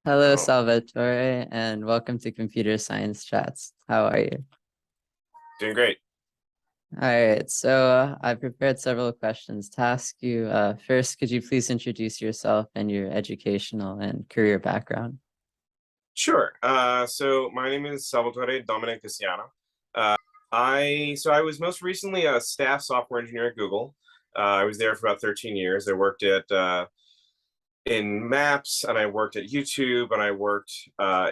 Hello, Oh, Salvatore, and welcome to Computer Science Chats. How are you? doing great. All right, so I prepared several questions to ask you. First, could you please introduce yourself and your educational and career background? Sure. So my name is Salvatore Desiano. I was most recently a staff software engineer at Google. I was there for about 13 years. I worked at in Maps, and I worked at YouTube, and I worked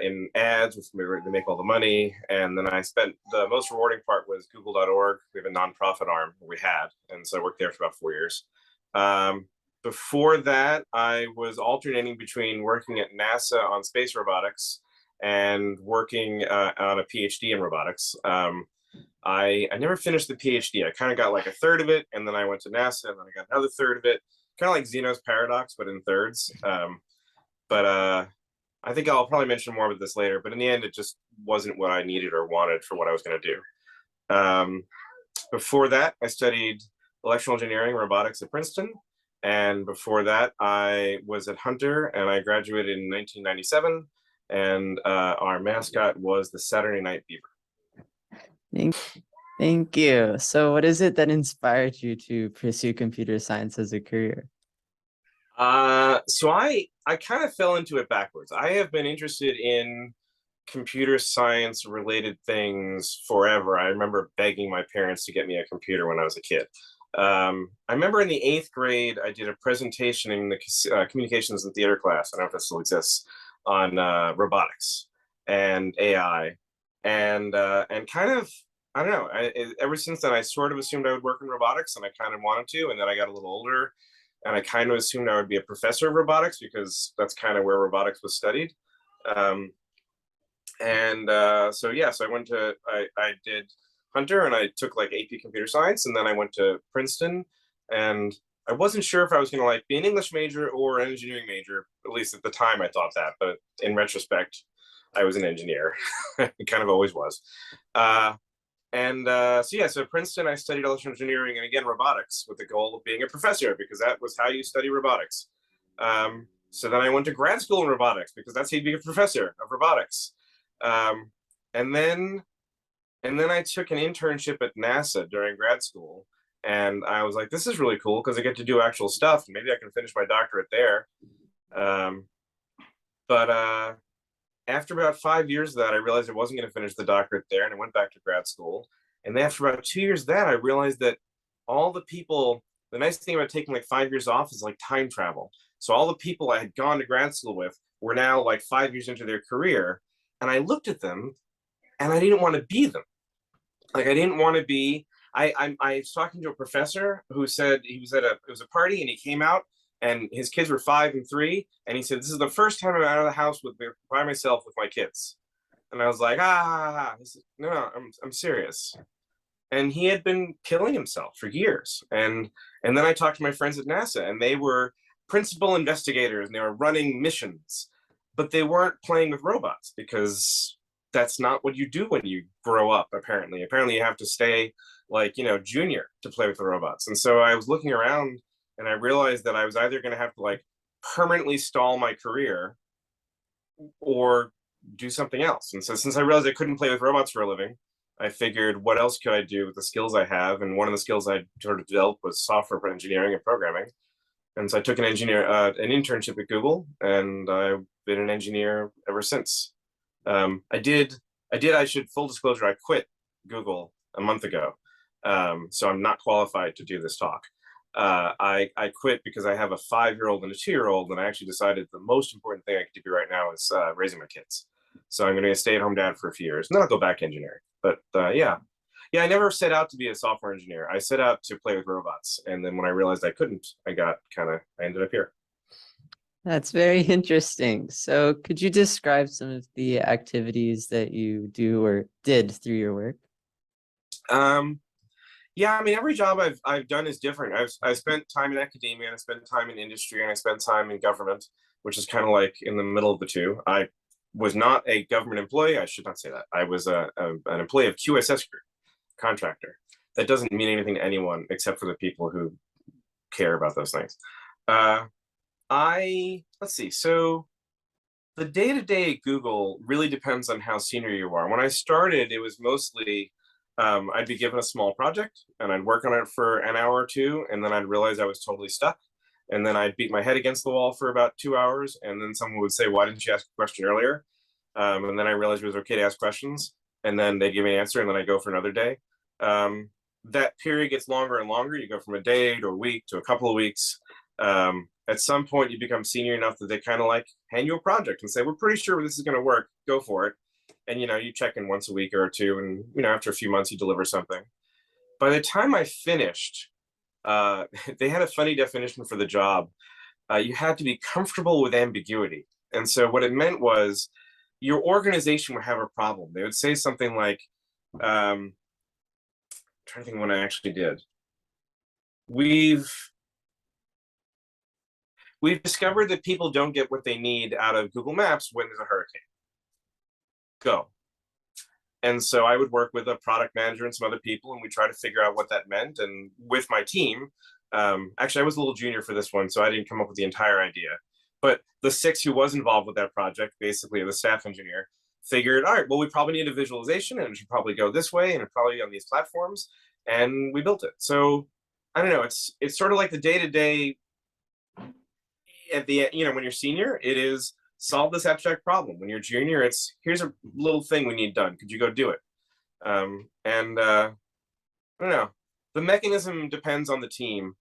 in ads, which they make all the money. And then I spent the most rewarding part was Google.org. We have a nonprofit arm we had, and so I worked there for about 4 years. Um, Before that, I was alternating between working at NASA on space robotics and working on a PhD in robotics. I never finished the PhD. I kind of got like a third of it, and then I went to NASA, and then I got another third of it, kind of like Zeno's paradox, but in thirds. But I think I'll probably mention more about this later. But in the end, it just wasn't what I needed or wanted for what I was going to do. Before that, I studied electrical engineering, robotics at Princeton. And before that, I was at Hunter, and I graduated in 1997. And our mascot was the Saturday Night Beaver. Thank, thank you. So, what is it that inspired you to pursue computer science as a career? So I kind of fell into it backwards. I have been interested in computer science related things forever. I remember begging my parents to get me a computer when I was a kid. I remember in the eighth grade, I did a presentation in the communications and theater class. I don't know if that still exists, on robotics and AI, and kind of, I don't know. Ever since then, I sort of assumed I would work in robotics, and I kind of wanted to. And then I got a little older, and I kind of assumed I would be a professor of robotics because that's kind of where robotics was studied. Um, so yeah, so I did Hunter, and I took like AP computer science, and then I went to Princeton, and I wasn't sure if I was going to like be an English major or an engineering major. At least at the time, I thought that, but in retrospect, I was an engineer. It kind of always was. Uh, so yeah, so at Princeton, I studied electrical engineering and again robotics with the goal of being a professor because that was how you study robotics. So then I went to grad school in robotics because that's how you be a professor of robotics. Um, and then and then I took an internship at NASA during grad school, and I was like, this is really cool because I get to do actual stuff. Maybe I can finish my doctorate there. Um, but After about 5 years of that, I realized I wasn't going to finish the doctorate there, and I went back to grad school. And then after about 2 years of that, I realized that all the people, the nice thing about taking like 5 years off is like time travel. So all the people I had gone to grad school with were now like 5 years into their career, and I looked at them, and I didn't want to be them. Like I didn't want to be. I was talking to a professor who said he was at a it was a party, and he came out, and his kids were 5 and 3, and he said, this is the first time I'm out of the house with by myself with my kids. And I was like, he said, no, I'm serious. And he had been killing himself for years. And then I talked to my friends at NASA, and they were principal investigators, and they were running missions, but they weren't playing with robots because that's not what you do when you grow up. Apparently you have to stay like, junior to play with the robots. And so I was looking around, and I realized that I was either going to have to like permanently stall my career or do something else. And so since I realized I couldn't play with robots for a living, I figured, what else could I do with the skills I have? And one of the skills I sort of developed was software engineering and programming. And so I took an internship at Google, and I've been an engineer ever since. I did, I should full disclosure, I quit Google a month ago. So I'm not qualified to do this talk. I quit because I have a 5-year-old and a 2-year-old, and I actually decided the most important thing I could do right now is raising my kids. So I'm going to be a stay-at-home dad for a few years, and then I'll go back to engineering. But yeah, I never set out to be a software engineer. I set out to play with robots, and then when I realized I couldn't, I ended up here. That's very interesting. So, could you describe some of the activities that you do or did through your work? Um, Yeah, I mean, every job I've done is different. I spent time in academia, and I spent time in industry, and I spent time in government, which is kind of like in the middle of the two. I was not a government employee. I should not say that. I was an employee of QSS Group, contractor. That doesn't mean anything to anyone except for the people who care about those things. Uh, I let's see. So the day-to-day at Google really depends on how senior you are. When I started, it was mostly I'd be given a small project and I'd work on it for an hour or two, and then I'd realize I was totally stuck. And then I'd beat my head against the wall for about 2 hours, and then someone would say, "Why didn't you ask a question earlier?" And then I realized it was okay to ask questions, and then they give me an answer, and then I go for another day. That period gets longer and longer. You go from a day to a week to a couple of weeks. At some point, you become senior enough that they kind of like hand you a project and say, "We're pretty sure this is going to work. Go for it." And you check in once a week or two, and after a few months, you deliver something. By the time I finished, they had a funny definition for the job. You had to be comfortable with ambiguity, and so what it meant was your organization would have a problem. They would say something like, I'm trying to think when I actually did. We've discovered that people don't get what they need out of Google Maps when there's a hurricane. Go. And so I would work with a product manager and some other people, and we try to figure out what that meant. And with my team, actually, I was a little junior for this one, so I didn't come up with the entire idea. But the 6 who was involved with that project, basically the staff engineer, figured, all right, well, we probably need a visualization, and it should probably go this way, and it probably on these platforms, and we built it. So I don't know. It's sort of like the day-to-day at the when you're senior, it is solve this abstract problem. When you're junior, it's here's a little thing we need done. Could you go do it? I don't know. The mechanism depends on the team.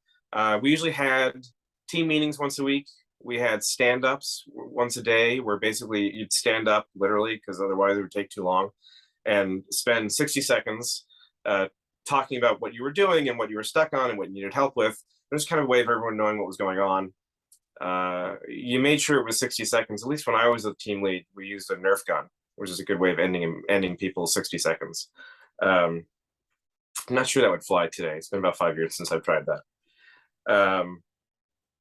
We usually had team meetings once a week. We had stand-ups once a day where basically you'd stand up literally because otherwise it would take too long, and spend 60 seconds talking about what you were doing and what you were stuck on and what you needed help with. There's kind of a way of everyone knowing what was going on. You made sure it was 60 seconds. At least when I was the team lead, we used a Nerf gun, which is a good way of ending people 60 seconds. I'm not sure that would fly today. It's been about 5 years since I've tried that.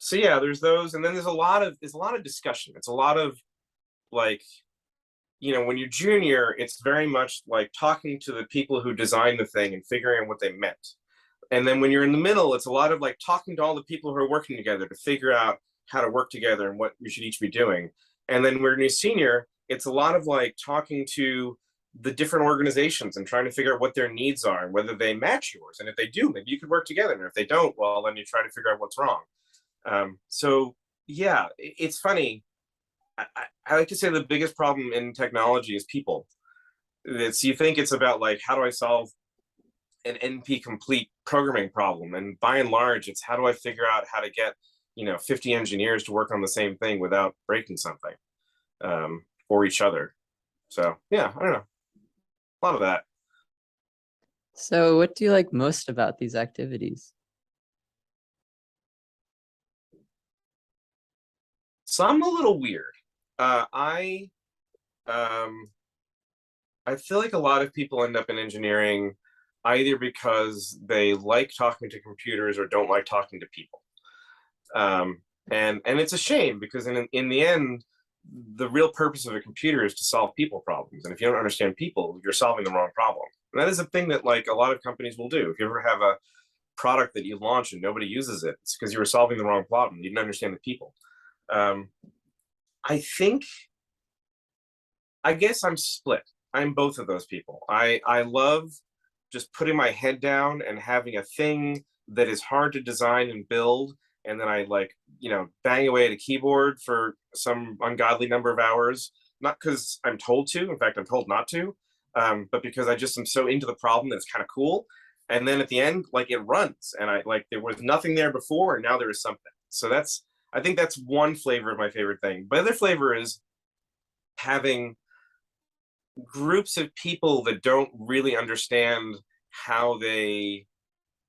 So yeah, there's those, and then there's a lot of discussion. It's a lot of like, when you're junior, it's very much like talking to the people who designed the thing and figuring out what they meant. And then when you're in the middle, it's a lot of like talking to all the people who are working together to figure out how to work together and what we should each be doing. And then when you're senior, it's a lot of like talking to the different organizations and trying to figure out what their needs are and whether they match yours. And if they do, maybe you could work together. And if they don't, well, then you try to figure out what's wrong. So yeah, it's funny. I like to say the biggest problem in technology is people. You think it's about like, how do I solve an NP complete programming problem? And by and large, it's how do I figure out how to get 50 engineers to work on the same thing without breaking something or each other. So yeah, I don't know, a lot of that. So what do you like most about these activities? So I'm a little weird. I feel like a lot of people end up in engineering either because they like talking to computers or don't like talking to people. And it's a shame because in the end, the real purpose of a computer is to solve people problems. And if you don't understand people, you're solving the wrong problem. And that is a thing that like a lot of companies will do. If you ever have a product that you launch and nobody uses it, it's because you were solving the wrong problem. You didn't understand the people. I guess I'm split. I'm both of those people. I love just putting my head down and having a thing that is hard to design and build, and then I like bang away at a keyboard for some ungodly number of hours, not because I'm told to, in fact I'm told not to, but because I just am so into the problem that it's kind of cool. And then at the end, like, it runs, and I like there was nothing there before and now there is something. So I think that's one flavor of my favorite thing. But the other flavor is having groups of people that don't really understand how they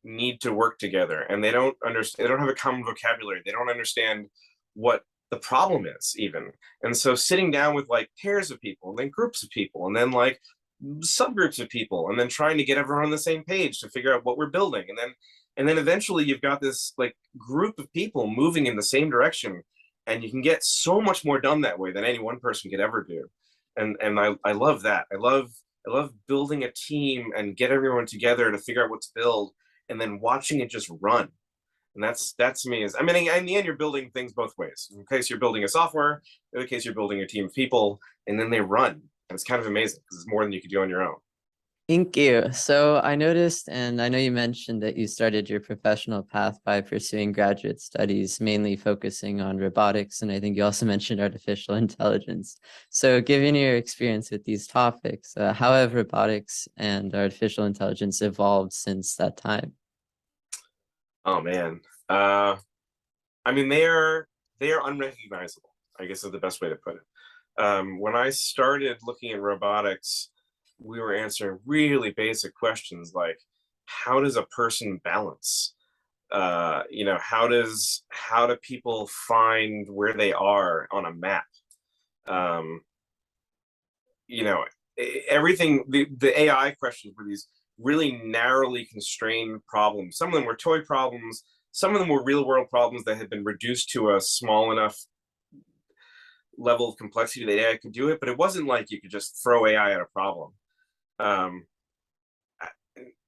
need to work together, and they don't have a common vocabulary. They don't understand what the problem is even. And so sitting down with like pairs of people and then groups of people and then like subgroups of people and then trying to get everyone on the same page to figure out what we're building, and then eventually you've got this like group of people moving in the same direction, and you can get so much more done that way than any one person could ever do. And I love that. I love building a team and get everyone together to figure out what to build and then watching it just run. And that to me is, I mean, in the end, you're building things both ways. In case you're building a software, in the case you're building a team of people, and then they run. And it's kind of amazing because it's more than you could do on your own. Thank you. So I noticed, and I know you mentioned that you started your professional path by pursuing graduate studies, mainly focusing on robotics, and I think you also mentioned artificial intelligence. So given your experience with these topics, how have robotics and artificial intelligence evolved since that time? Oh man. I mean, they are unrecognizable, I guess is the best way to put it. When I started looking at robotics, we were answering really basic questions like, how does a person balance? How do people find where they are on a map? Um, you know, everything. The AI questions were these really narrowly constrained problems. Some of them were toy problems. Some of them were real world problems that had been reduced to a small enough level of complexity that AI could do it, but it wasn't like you could just throw AI at a problem. Um,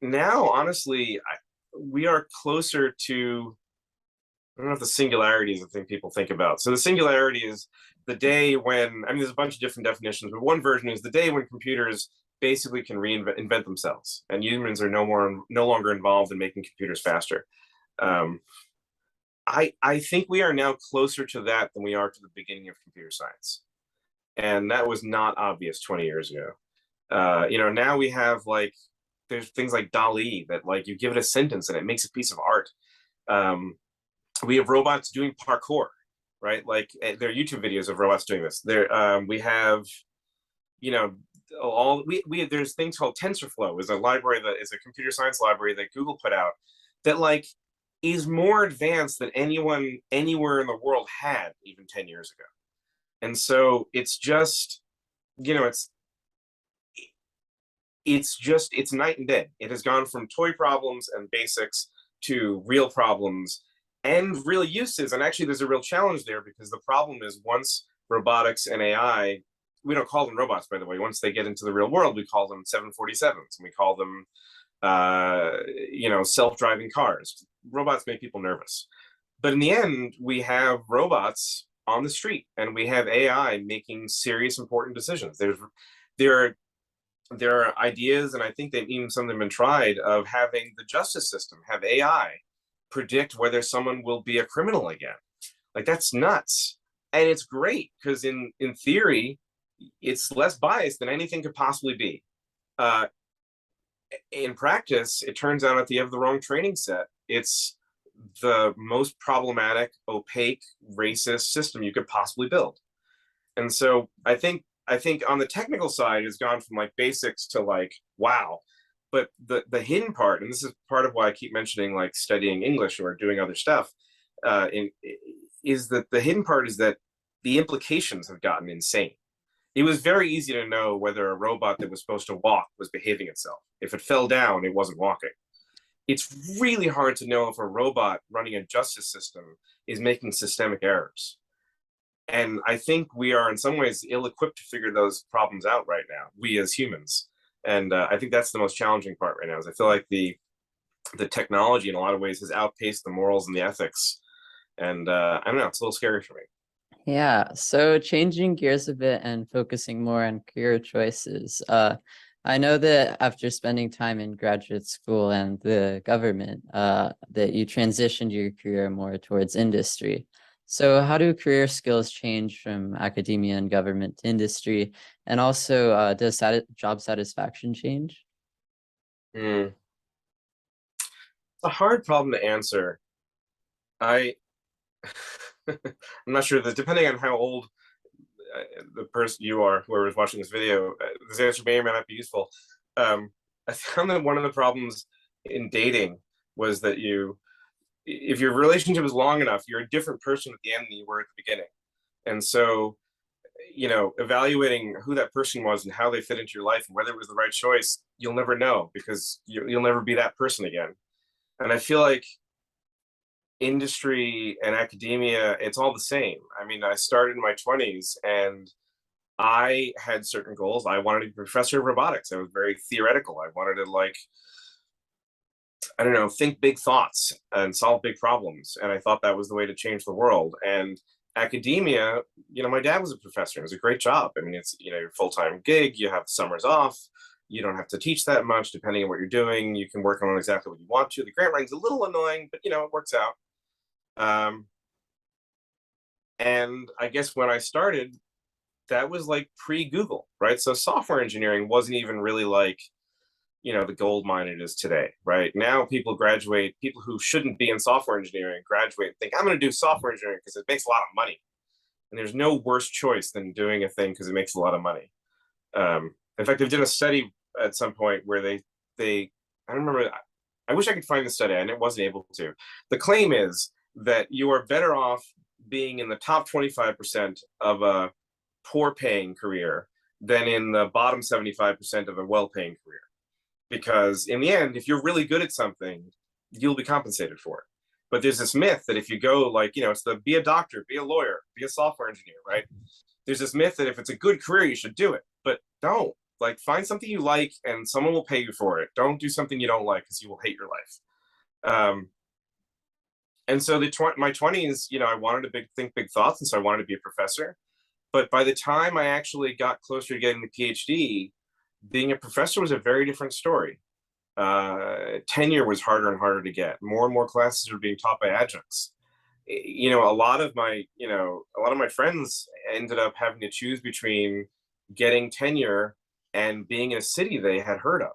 Now, honestly, we are closer to, I don't know if the singularity is the thing people think about. So the singularity is the day when, I mean, there's a bunch of different definitions, but one version is the day when computers basically can invent themselves, and humans are no longer involved in making computers faster. Um, I think we are now closer to that than we are to the beginning of computer science, and that was not obvious 20 years ago. Now we have like there's things like DALL-E that like you give it a sentence and it makes a piece of art. Um, we have robots doing parkour, right? Like there are YouTube videos of robots doing this. We have, you know, all we there's things called TensorFlow is a library that is a computer science library that Google put out that like is more advanced than anyone anywhere in the world had even 10 years ago. And so it's just, you know, it's night and day. It has gone from toy problems and basics to real problems and real uses. And actually, there's a real challenge there because the problem is once robotics and AI, we don't call them robots, by the way. Once they get into the real world, we call them 747s and we call them, self-driving cars. Robots make people nervous. But in the end, we have robots on the street and we have AI making serious, important decisions. There are there are ideas, and I think they've even some of them been tried, of having the justice system have AI predict whether someone will be a criminal again. Like that's nuts, and it's great because in theory, it's less biased than anything could possibly be. Uh, in practice, it turns out if you have the wrong training set, it's the most problematic, opaque, racist system you could possibly build. And so I think on the technical side it's gone from like basics to like wow. But the hidden part, and this is part of why I keep mentioning like studying English or doing other stuff, in is that the hidden part is that the implications have gotten insane. It was very easy to know whether a robot that was supposed to walk was behaving itself. If it fell down, it wasn't walking. It's really hard to know if a robot running a justice system is making systemic errors. And I think we are in some ways ill-equipped to figure those problems out right now, we as humans. And I think that's the most challenging part right now is I feel like the technology in a lot of ways has outpaced the morals and the ethics. And I don't know, it's a little scary for me. Yeah, so changing gears a bit and focusing more on career choices. I know that after spending time in graduate school and the government, that you transitioned your career more towards industry. So how do career skills change from academia and government to industry? And also, does job satisfaction change? Hmm. It's a hard problem to answer. I I'm not sure that depending on how old the person you are, whoever is watching this video, this answer may or may not be useful. I found that one of the problems in dating was that if your relationship is long enough, you're a different person at the end than you were at the beginning. And so, evaluating who that person was and how they fit into your life and whether it was the right choice, you'll never know because you'll never be that person again. And I feel like industry and academia, it's all the same. I mean, I started in my 20s and I had certain goals. I wanted to be a professor of robotics. I was very theoretical. I wanted to like I don't know, think big thoughts and solve big problems. And I thought that was the way to change the world. And academia, my dad was a professor. It was a great job. I mean, it's, your full-time gig, you have summers off, you don't have to teach that much depending on what you're doing. You can work on exactly what you want to. The grant writing's a little annoying, but it works out. And I guess when I started, that was like pre-Google, right? So software engineering wasn't even really like, the gold mine it is today, right? Now people graduate, people who shouldn't be in software engineering graduate and think, I'm going to do software engineering because it makes a lot of money. And there's no worse choice than doing a thing because it makes a lot of money. In fact, they've done a study at some point where I don't remember, I wish I could find the study and it wasn't able to. The claim is that you are better off being in the top 25% of a poor paying career than in the bottom 75% of a well-paying career. Because in the end, if you're really good at something, you'll be compensated for it. But there's this myth that if you go it's the be a doctor, be a lawyer, be a software engineer, right? There's this myth that if it's a good career, you should do it. But don't. Find something you like and someone will pay you for it. Don't do something you don't like because you will hate your life. And so my 20s, I wanted to think big thoughts, and so I wanted to be a professor. But by the time I actually got closer to getting the PhD, being a professor was a very different story. Tenure was harder and harder to get. More and more classes were being taught by adjuncts. A lot of my friends ended up having to choose between getting tenure and being in a city they had heard of.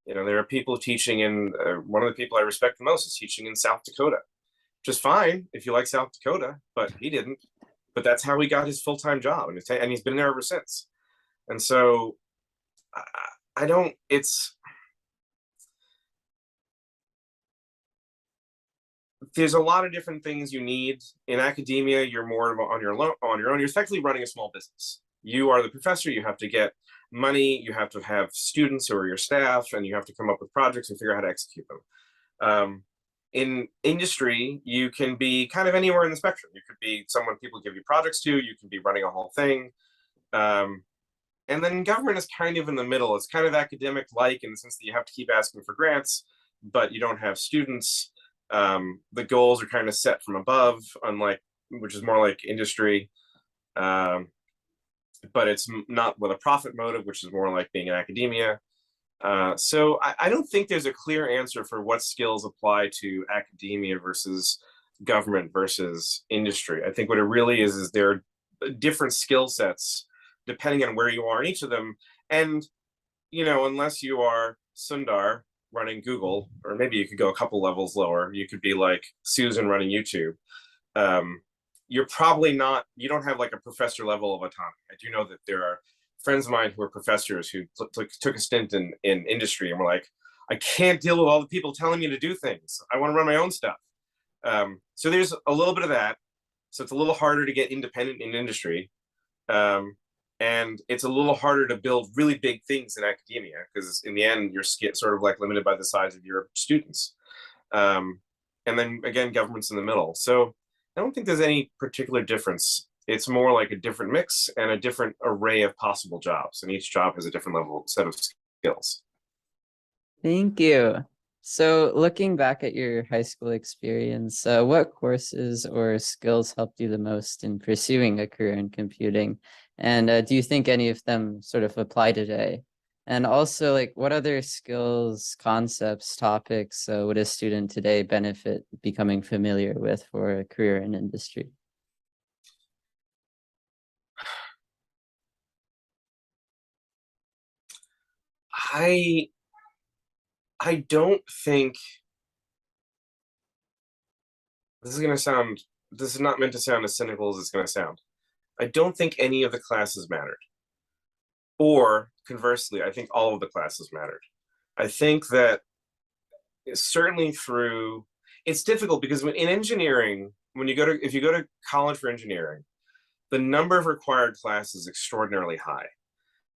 There are people teaching in, one of the people I respect the most is teaching in South Dakota, which is fine if you like South Dakota, but he didn't. But that's how he got his full-time job, and he's been there ever since. And so there's a lot of different things you need. In academia, you're more on your own. You're effectively running a small business. You are the professor, you have to get money, you have to have students who are your staff, and you have to come up with projects and figure out how to execute them. In industry, you can be kind of anywhere in the spectrum. You could be someone people give you projects to, you can be running a whole thing. And then government is kind of in the middle. It's kind of academic-like in the sense that you have to keep asking for grants, but you don't have students. The goals are kind of set from above, which is more like industry. But it's not with a profit motive, which is more like being in academia. So I don't think there's a clear answer for what skills apply to academia versus government versus industry. I think what it really is there are different skill sets depending on where you are in each of them. And, unless you are Sundar running Google, or maybe you could go a couple levels lower, you could be like Susan running YouTube. You're probably not, you don't have like a professor level of autonomy. I do know that there are friends of mine who are professors who took a stint in industry and were like, I can't deal with all the people telling me to do things. I want to run my own stuff. So there's a little bit of that. So it's a little harder to get independent in industry. And it's a little harder to build really big things in academia because in the end, you're sort of like limited by the size of your students. And then again, government's in the middle. So I don't think there's any particular difference. It's more like a different mix and a different array of possible jobs. And each job has a different set of skills. Thank you. So looking back at your high school experience, what courses or skills helped you the most in pursuing a career in computing? And do you think any of them sort of apply today? And also, what other skills, concepts, topics would a student today benefit becoming familiar with for a career in industry? I don't think this is not meant to sound as cynical as it's going to sound. I don't think any of the classes mattered. Or conversely, I think all of the classes mattered. I think that certainly it's difficult because in engineering, if you go to college for engineering, the number of required classes is extraordinarily high.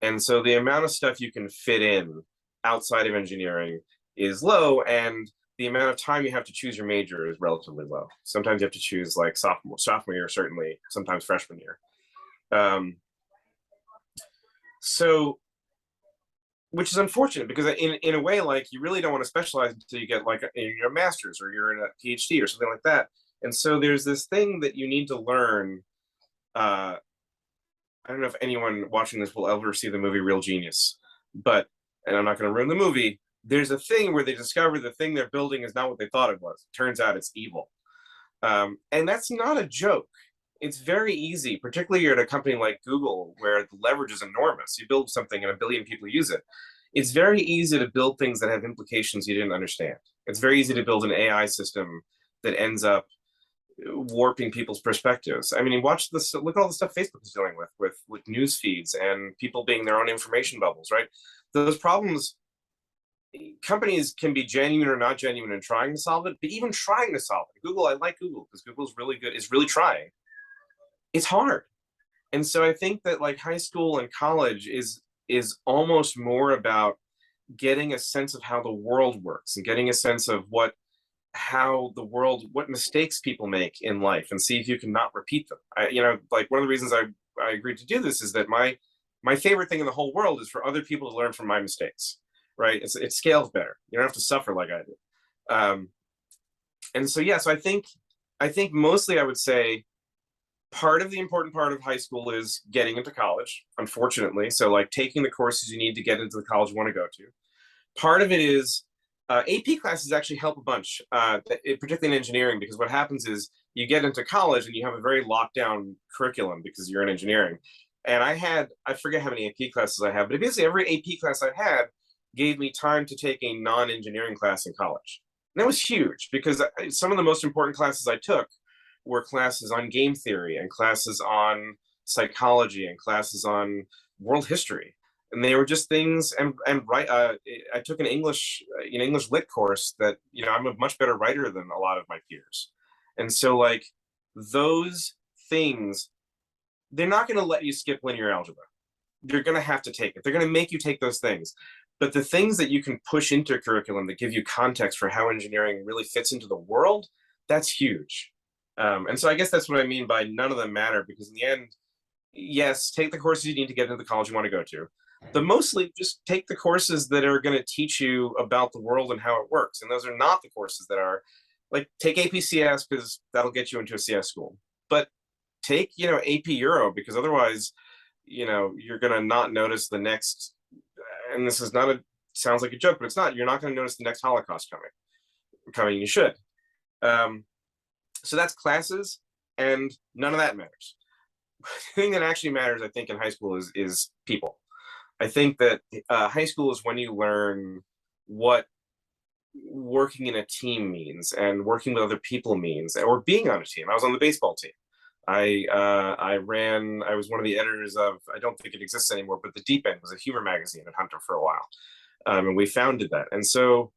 And so the amount of stuff you can fit in outside of engineering is low, and the amount of time you have to choose your major is relatively low. Sometimes you have to choose like sophomore year, certainly, sometimes freshman year. So which is unfortunate because in a way, like you really don't want to specialize until you get like a master's or you're in a PhD or something like that. And so there's this thing that you need to learn. I don't know if anyone watching this will ever see the movie Real Genius, but, and I'm not going to ruin the movie, there's a thing where they discover the thing they're building is not what they thought it was. Turns out it's evil. And that's not a joke. It's very easy, particularly you're at a company like Google, where the leverage is enormous. You build something and a billion people use it. It's very easy to build things that have implications you didn't understand. It's very easy to build an AI system that ends up warping people's perspectives. I mean, watch this. Look at all the stuff Facebook is dealing with news feeds and people being their own information bubbles, right? Those problems, companies can be genuine or not genuine in trying to solve it, but even trying to solve it. Google, I like Google because Google's really good, is really trying. It's hard. And so I think that like high school and college is almost more about getting a sense of how the world works and getting a sense of how the world, what mistakes people make in life, and see if you can not repeat them. Like one of the reasons I agreed to do this is that my favorite thing in the whole world is for other people to learn from my mistakes, right? It scales better. You don't have to suffer like I did. And so, yeah, so I think mostly I would say part of the important part of high school is getting into college, unfortunately. So like taking the courses you need to get into the college you want to go to. Part of it is AP classes actually help a bunch, particularly in engineering, because what happens is you get into college and you have a very locked down curriculum because you're in engineering. And I forget how many AP classes I have, but basically every AP class I had gave me time to take a non-engineering class in college. And that was huge because some of the most important classes I took were classes on game theory and classes on psychology and classes on world history. And they were just things, and right. I took an English lit course that I'm a much better writer than a lot of my peers, and so like those things, they're not going to let you skip linear algebra. You're going to have to take it. They're going to make you take those things, but the things that you can push into a curriculum that give you context for how engineering really fits into the world, that's huge. And so I guess that's what I mean by none of them matter, because in the end, yes, take the courses you need to get into the college you want to go to, but mostly just take the courses that are going to teach you about the world and how it works. And those are not the courses that are like, take APCS because that'll get you into a CS school, but take, AP Euro, because otherwise, you're going to not notice the next, and this is not sounds like a joke, but it's not, you're not going to notice the next Holocaust coming. You should. So that's classes, and none of that matters. The thing that actually matters, I think, in high school is people. I think that high school is when you learn what working in a team means and working with other people means, or being on a team. I was on the baseball team. I was one of the editors of, I don't think it exists anymore, but The Deep End was a humor magazine at Hunter for a while. And we founded that. And so,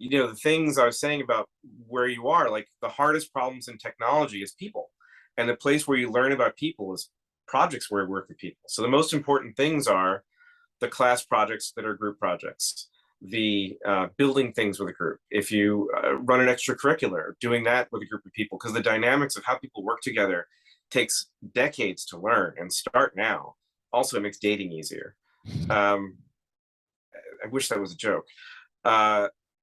the things I was saying about where you are, like the hardest problems in technology is people. And the place where you learn about people is projects where you work with people. So the most important things are the class projects that are group projects, the building things with a group. If you run an extracurricular, doing that with a group of people, because the dynamics of how people work together takes decades to learn, and start now. Also, it makes dating easier. I wish that was a joke.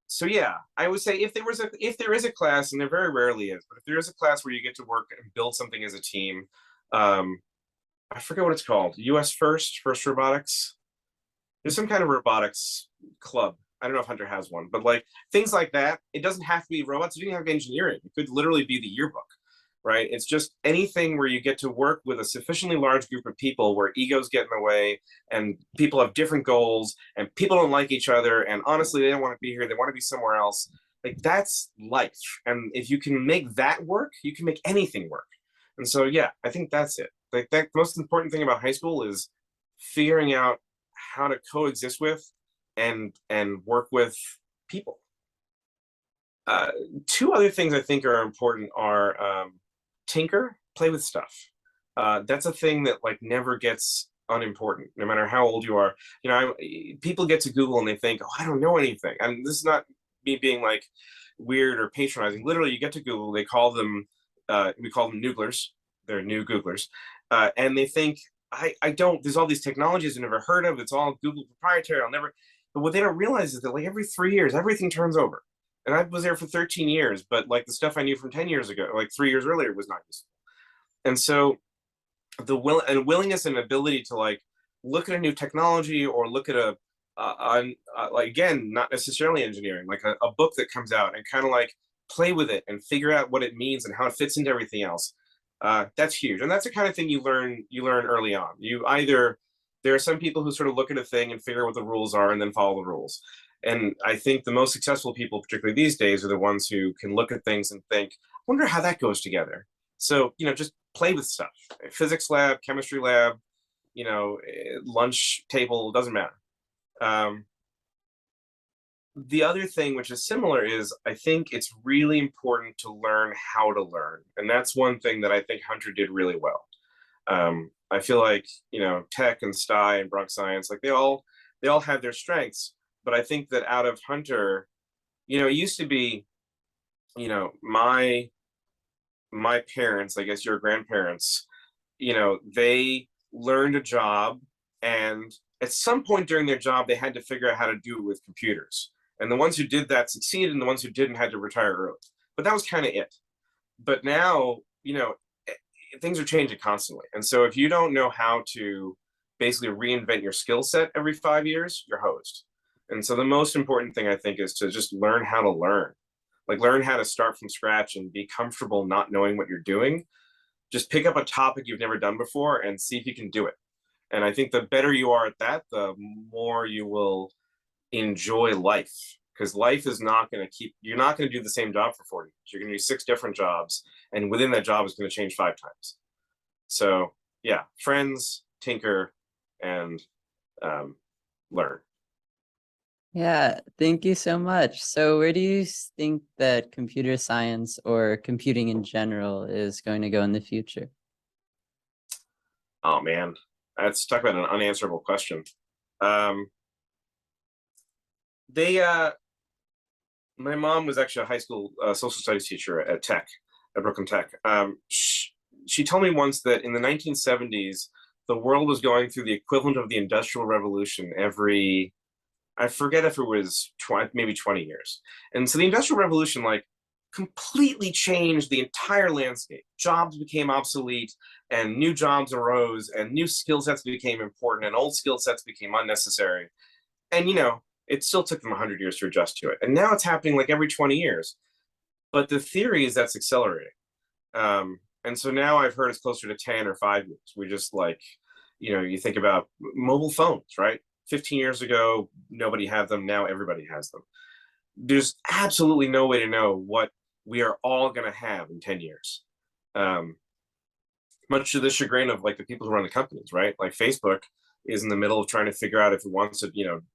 So yeah, I would say if there is a class, and there very rarely is, but if there is a class where you get to work and build something as a team, I forget what it's called. US First Robotics. There's some kind of robotics club. I don't know if Hunter has one, but like things like that. It doesn't have to be robots. It doesn't have to be engineering. It could literally be the yearbook, right? It's just anything where you get to work with a sufficiently large group of people where egos get in the way and people have different goals and people don't like each other. And honestly, they don't want to be here. They want to be somewhere else. Like that's life. And if you can make that work, you can make anything work. And so, yeah, I think that's it. Like the most important thing about high school is figuring out how to coexist with and work with people. Two other things I think are important are tinker, play with stuff. That's a thing that like never gets unimportant, no matter how old you are. People get to Google and they think, oh, I don't know anything. And this is not me being like weird or patronizing. Literally, you get to Google, we call them nooglers. They're new Googlers. And they think, I don't, there's all these technologies I've never heard of. It's all Google proprietary. I'll never, but what they don't realize is that like every 3 years, everything turns over. And I was there for 13 years, but like the stuff I knew from 10 years ago, like 3 years earlier was not useful. And so the willingness and ability to like look at a new technology or look at like again, not necessarily engineering, like a book that comes out and kind of like play with it and figure out what it means and how it fits into everything else. That's huge, and that's the kind of thing you learn early on. You either there are some people who sort of look at a thing and figure out what the rules are and then follow the rules. And I think the most successful people, particularly these days, are the ones who can look at things and think, I wonder how that goes together. So, just play with stuff. Physics lab, chemistry lab, lunch table, doesn't matter. The other thing which is similar is I think it's really important to learn how to learn. And that's one thing that I think Hunter did really well. I feel like, tech and STI and Bronx Science, like they all have their strengths. But I think that out of Hunter, it used to be, my parents, I guess your grandparents, they learned a job, and at some point during their job, they had to figure out how to do it with computers. And the ones who did that succeeded, and the ones who didn't had to retire early. But that was kind of it. But now, things are changing constantly. And so if you don't know how to basically reinvent your skill set every 5 years, you're hosed. And so the most important thing I think is to just learn how to learn, like learn how to start from scratch and be comfortable not knowing what you're doing. Just pick up a topic you've never done before and see if you can do it. And I think the better you are at that, the more you will enjoy life, because life is not going to you're not going to do the same job for 40 years. You're going to do 6 different jobs, and within that job is going to change 5 times. So yeah, friends, tinker, and learn. Yeah, thank you so much. So where do you think that computer science or computing in general is going to go in the future? Oh man, let's talk about an unanswerable question. My mom was actually a high school social studies teacher at Brooklyn Tech. She told me once that in the 1970s, the world was going through the equivalent of the Industrial Revolution every, I forget if it was maybe 20 years. And so the Industrial Revolution like completely changed the entire landscape. Jobs became obsolete and new jobs arose and new skill sets became important and old skill sets became unnecessary. And it still took them 100 years to adjust to it. And now it's happening like every 20 years. But the theory is that's accelerating. And so now I've heard it's closer to 10 or 5 years. We just like, you think about mobile phones, right? 15 years ago, nobody had them. Now everybody has them. There's absolutely no way to know what we are all going to have in 10 years. Much to the chagrin of like the people who run the companies, right? Like Facebook is in the middle of trying to figure out if it wants to,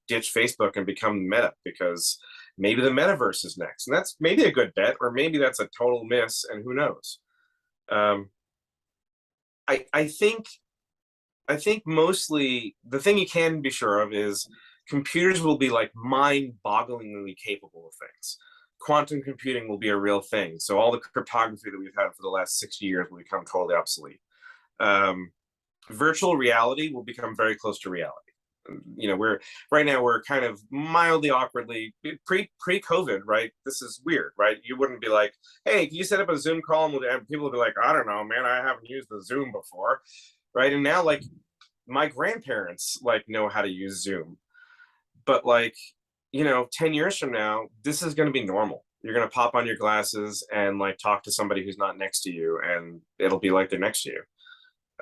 ditch Facebook and become Meta, because maybe the metaverse is next. And that's maybe a good bet, or maybe that's a total miss, and who knows? I think mostly the thing you can be sure of is computers will be like mind-bogglingly capable of things. Quantum computing will be a real thing. So all the cryptography that we've had for the last 60 years will become totally obsolete. Virtual reality will become very close to reality. We're kind of mildly awkwardly pre-COVID, right? This is weird, right? You wouldn't be like, hey, can you set up a Zoom call? And people would be like, I don't know, man, I haven't used the Zoom before, right? And now like my grandparents like know how to use Zoom, but like 10 years from now, this is going to be normal. You're going to pop on your glasses and like talk to somebody who's not next to you, and it'll be like they're next to you.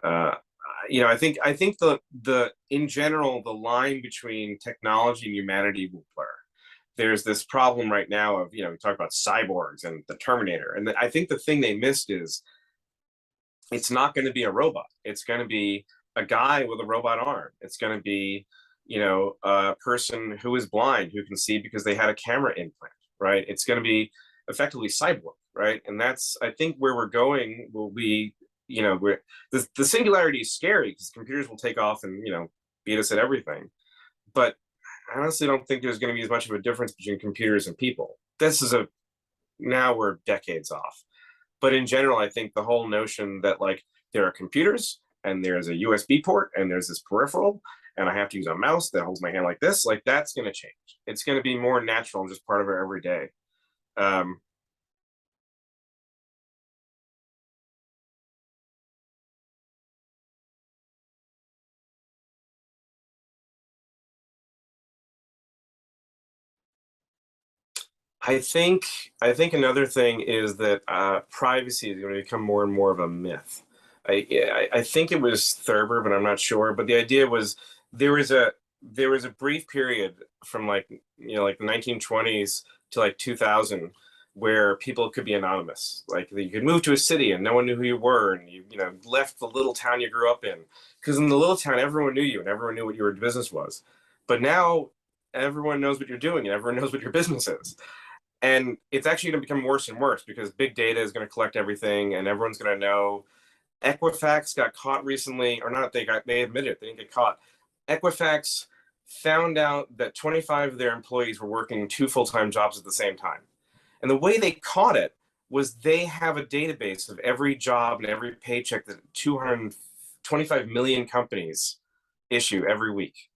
I think the in general, the line between technology and humanity will blur. There's this problem right now of, we talk about cyborgs and the Terminator. And I think the thing they missed is it's not going to be a robot. It's going to be a guy with a robot arm. It's going to be, a person who is blind, who can see because they had a camera implant, right? It's going to be effectively cyborg, right? And that's, I think where we're going will be, the singularity is scary because computers will take off and beat us at everything. But I honestly don't think there's going to be as much of a difference between computers and people. Now we're decades off. But in general, I think the whole notion that like there are computers and there's a USB port and there's this peripheral and I have to use a mouse that holds my hand like this, like that's going to change. It's going to be more natural and just part of our every day. I think I think another thing is that privacy is going to become more and more of a myth. I think it was Thurber, but I'm not sure. But the idea was there was a there was a brief period from like like the 1920s to like 2000 where people could be anonymous. Like you could move to a city and no one knew who you were, and you left the little town you grew up in because in the little town everyone knew you and everyone knew what your business was. But now everyone knows what you're doing and everyone knows what your business is. And it's actually going to become worse and worse because big data is going to collect everything and everyone's going to know. Equifax got caught recently, or not, they admitted it, they didn't get caught. Equifax found out that 25 of their employees were working two full-time jobs at the same time. And the way they caught it was they have a database of every job and every paycheck that 225 million companies issue every week.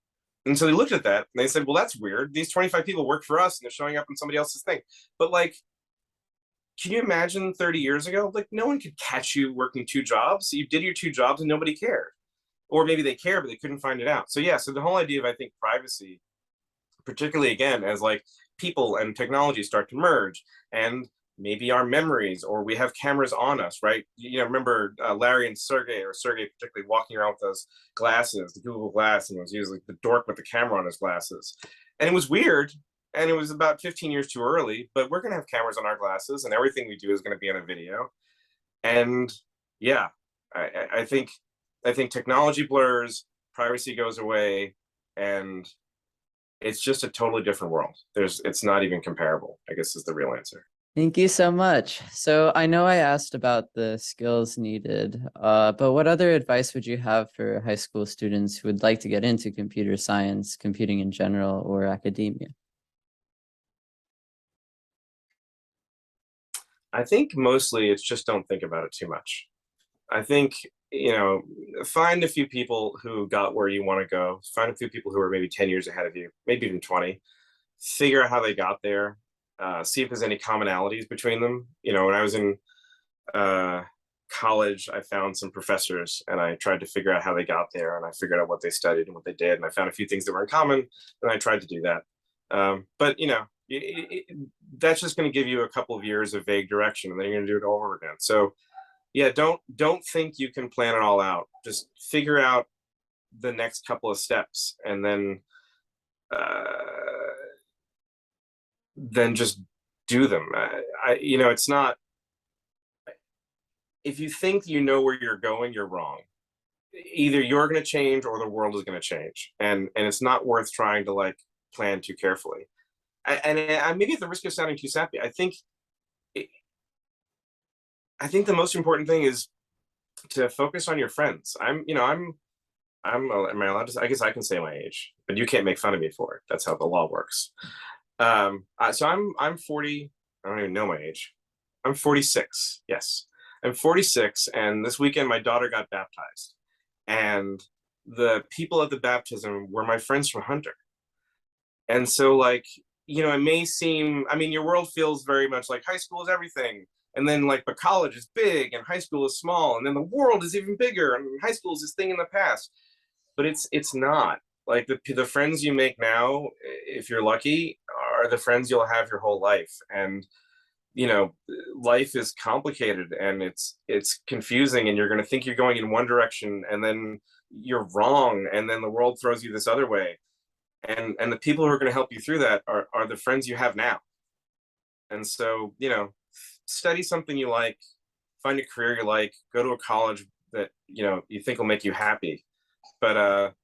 And so they looked at that and they said, well, that's weird. These 25 people work for us and they're showing up in somebody else's thing. But like, can you imagine 30 years ago? Like, no one could catch you working two jobs. You did your two jobs and nobody cared. Or maybe they care, but they couldn't find it out. So, yeah, so the whole idea of, I think, privacy, particularly again, as like people and technology start to merge and maybe our memories, or we have cameras on us, right? Remember Larry and Sergey, or Sergey particularly, walking around with those glasses, the Google Glass, and it was usually the dork with the camera on his glasses. And it was weird, and it was about 15 years too early, but we're going to have cameras on our glasses, and everything we do is going to be on a video. And yeah, I think technology blurs, privacy goes away, and it's just a totally different world. It's not even comparable, I guess is the real answer. Thank you so much. So I know I asked about the skills needed, but what other advice would you have for high school students who would like to get into computer science, computing in general, or academia? I think mostly it's just don't think about it too much. I think, find a few people who got where you want to go. Find a few people who are maybe 10 years ahead of you, maybe even 20. Figure out how they got there. See if there's any commonalities between them. When I was in college, I found some professors and I tried to figure out how they got there, and I figured out what they studied and what they did, and I found a few things that were in common, and I tried to do that. But that's just going to give you a couple of years of vague direction, and then you're going to do it all over again. So yeah, don't think you can plan it all out. Just figure out the next couple of steps, and then just do them. It's not. If you think you know where you're going, you're wrong. Either you're going to change or the world is going to change, and it's not worth trying to like plan too carefully. And maybe at the risk of sounding too sappy, I think the most important thing is to focus on your friends. Am I allowed to? I guess I can say my age, but you can't make fun of me for it. That's how the law works. So I'm 40. I don't even know my age. I'm 46. Yes, I'm 46, and this weekend my daughter got baptized, and the people at the baptism were my friends from Hunter. And so, like, it may seem, I mean, your world feels very much like high school is everything, and then like, but college is big and high school is small, and then the world is even bigger, and high school is this thing in the past. But it's not. Like the friends you make now, if you're lucky, are the friends you'll have your whole life. And life is complicated and it's confusing, and you're going to think you're going in one direction and then you're wrong, and then the world throws you this other way. And the people who are going to help you through that are the friends you have now. And so, study something you like, find a career you like, go to a college that you think will make you happy. But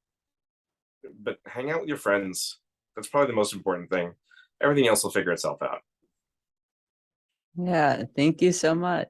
hang out with your friends. That's probably the most important thing. Everything else will figure itself out. Yeah, thank you so much.